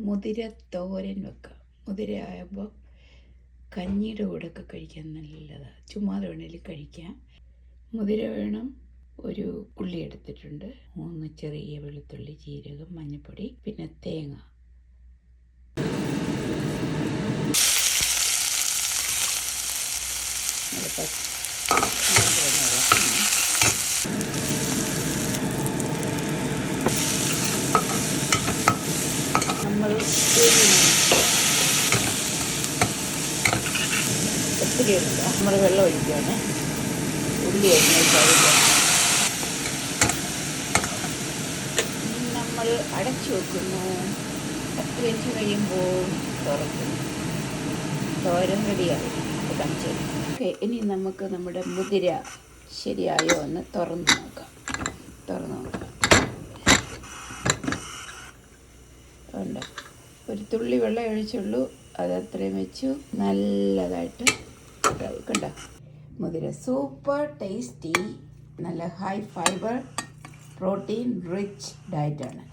മുതിര തോരൻ വെക്കാം. മുതിര ആകുമ്പോൾ കഞ്ഞിയുടെ കൂടെയൊക്കെ കഴിക്കാൻ നല്ലതാണ്. ചുമ്മാതെ വേണേലും കഴിക്കാം. മുതിര വേണം. ഒരു ഉള്ളി എടുത്തിട്ടുണ്ട്, 3 ചെറിയ വെളുത്തുള്ളി, ജീരകം, മഞ്ഞൾപ്പൊടി, പിന്നെ തേങ്ങ. നമ്മൾ ഒത്തിരി എടുക്കുക. നമ്മൾ വെള്ളം ഒഴിക്കുകയാണ്. ഉള്ളി നമ്മൾ അടച്ചു വെക്കുന്നു. 10 മിനിറ്റ് കഴിയുമ്പോൾ തുറക്കുന്നു. തോരൻ റെഡിയാവും. കാണിച്ചു. ഓക്കെ, ഇനി നമുക്ക് നമ്മുടെ മുതിര ശരിയായോ എന്ന് തുറന്ന് നോക്കാം. ഉണ്ട്. ഒരു തുള്ളി വെള്ളം ഒഴിച്ചുള്ളൂ, അതത്രയും വെച്ചു. നല്ലതായിട്ട് കണ്ട മുതിര സൂപ്പർ ടേസ്റ്റി, നല്ല ഹൈ ഫൈബർ, പ്രോട്ടീൻ റിച്ച് ഡയറ്റാണ്.